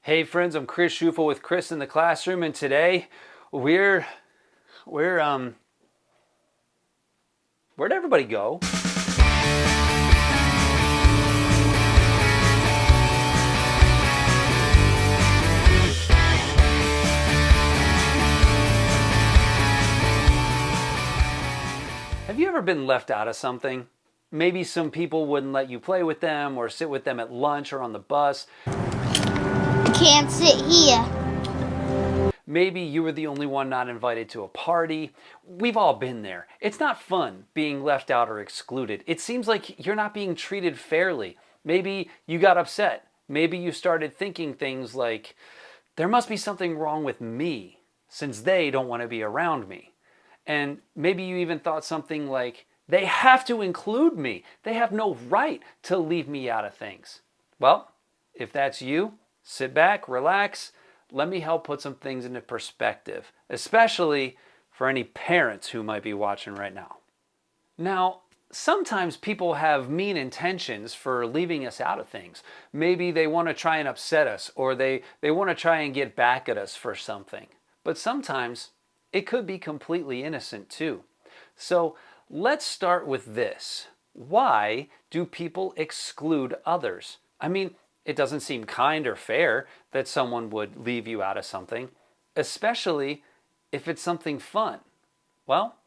Hey friends, I'm Chris Schufel with Chris in the Classroom, and today we're where'd everybody go? Have you ever been left out of something? Maybe some people wouldn't let you play with them or sit with them at lunch or on the bus. Can't sit here. Maybe you were the only one not invited to a party. We've all been there. It's not fun being left out or excluded. It seems like you're not being treated fairly. Maybe you got upset. Maybe you started thinking things like, there must be something wrong with me since they don't want to be around me. And maybe you even thought something like, they have to include me. They have no right to leave me out of things. Well, if that's you, sit back, relax. Let me help put some things into perspective, especially for any parents who might be watching right now. Now, sometimes people have mean intentions for leaving us out of things. Maybe they want to try and upset us, or they want to try and get back at us for something. But sometimes it could be completely innocent too. So let's start with this. Why do people exclude others? I mean, it doesn't seem kind or fair that someone would leave you out of something, especially if it's something fun. Well,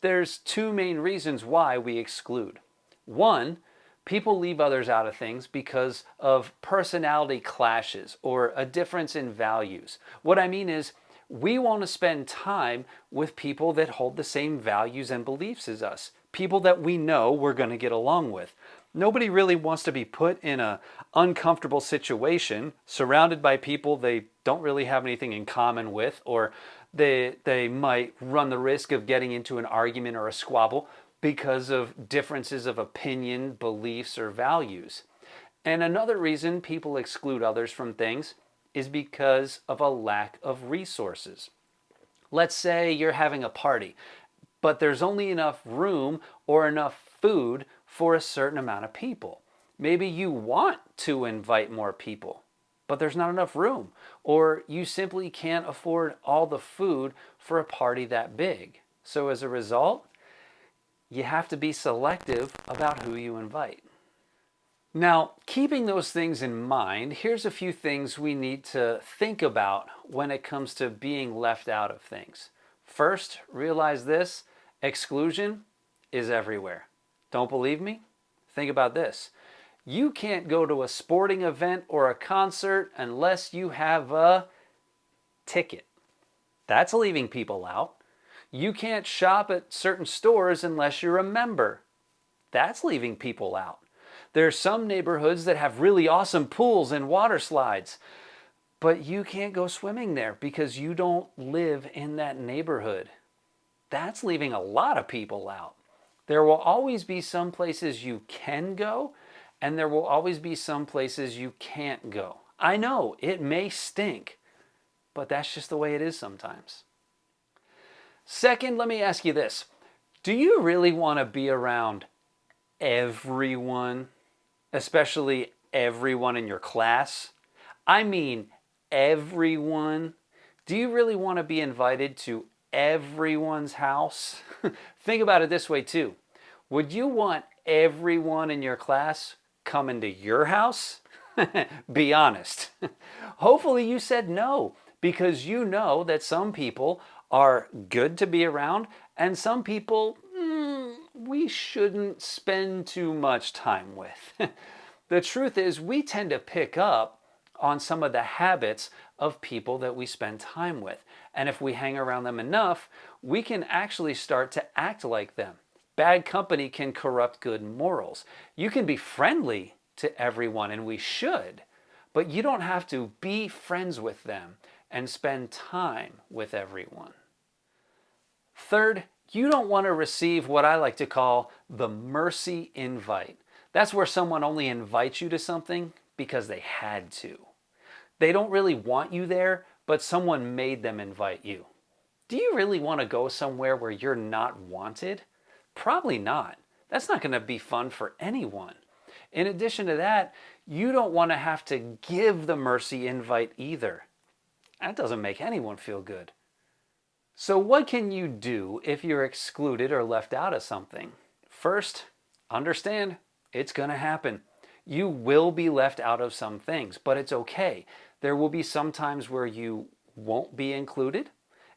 there's two main reasons why we exclude. One, people leave others out of things because of personality clashes or a difference in values. What I mean is, we want to spend time with people that hold the same values and beliefs as us, people that we know we're going to get along with. Nobody really wants to be put in an uncomfortable situation, surrounded by people they don't really have anything in common with, or they might run the risk of getting into an argument or a squabble because of differences of opinion, beliefs, or values. And another reason people exclude others from things is because of a lack of resources. Let's say you're having a party, but there's only enough room or enough food for a certain amount of people. Maybe you want to invite more people, but there's not enough room, or you simply can't afford all the food for a party that big. So as a result, you have to be selective about who you invite. Now, keeping those things in mind, here's a few things we need to think about when it comes to being left out of things. First, realize this: exclusion is everywhere. Don't believe me? Think about this. You can't go to a sporting event or a concert unless you have a ticket. That's leaving people out. You can't shop at certain stores unless you're a member. That's leaving people out. There's some neighborhoods that have really awesome pools and water slides, but you can't go swimming there because you don't live in that neighborhood. That's leaving a lot of people out. There will always be some places you can go, and there will always be some places you can't go. I know, it may stink, but that's just the way it is sometimes. Second, let me ask you this. Do you really want to be around everyone? Especially everyone in your class? I mean everyone. Do you really want to be invited to everyone's house? Think about it this way too. Would you want everyone in your class coming to your house? Be honest. Hopefully you said no, because you know that some people are good to be around and some people we shouldn't spend too much time with. The truth is, we tend to pick up on some of the habits of people that we spend time with. And if we hang around them enough, we can actually start to act like them. Bad company can corrupt good morals. You can be friendly to everyone, and we should, but you don't have to be friends with them and spend time with everyone. Third, you don't want to receive what I like to call the mercy invite. That's where someone only invites you to something because they had to. They don't really want you there, but someone made them invite you. Do you really want to go somewhere where you're not wanted? Probably not. That's not going to be fun for anyone. In addition to that, You don't want to have to give the mercy invite either. That doesn't make anyone feel good. So what can you do if you're excluded or left out of something? First, understand it's going to happen. You will be left out of some things, but it's okay. There will be some times where you won't be included,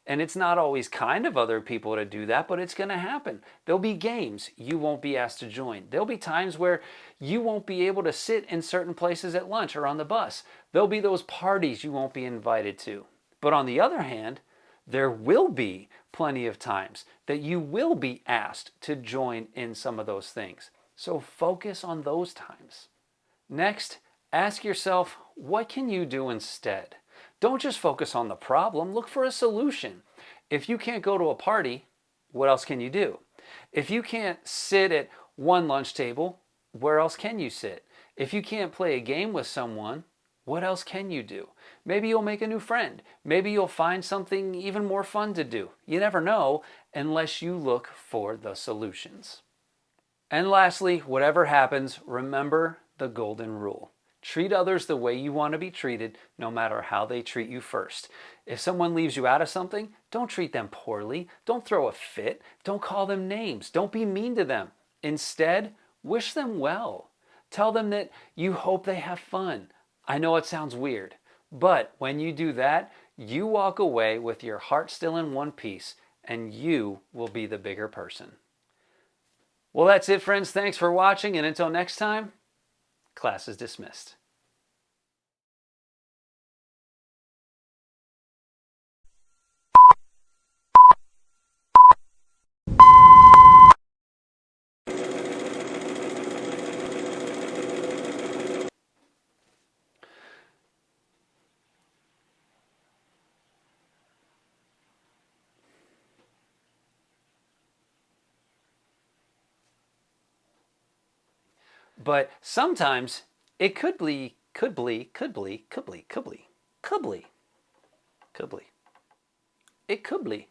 and it's not always kind of other people to do that, but it's going to happen. There'll be games you won't be asked to join. There'll be times where you won't be able to sit in certain places at lunch or on the bus. There'll be those parties you won't be invited to. But on the other hand, there will be plenty of times that you will be asked to join in some of those things. So focus on those times. Next, ask yourself, what can you do instead? Don't just focus on the problem, look for a solution. If you can't go to a party, what else can you do? If you can't sit at one lunch table, where else can you sit? If you can't play a game with someone, what else can you do? Maybe you'll make a new friend. Maybe you'll find something even more fun to do. You never know unless you look for the solutions. And lastly, whatever happens, remember the golden rule. Treat others the way you want to be treated, no matter how they treat you first. If someone leaves you out of something, don't treat them poorly. Don't throw a fit. Don't call them names. Don't be mean to them. Instead, wish them well. Tell them that you hope they have fun. I know it sounds weird, but when you do that, you walk away with your heart still in one piece, and you will be the bigger person. Well, that's it, friends. Thanks for watching, and until next time, class is dismissed. But sometimes it could be. It could be.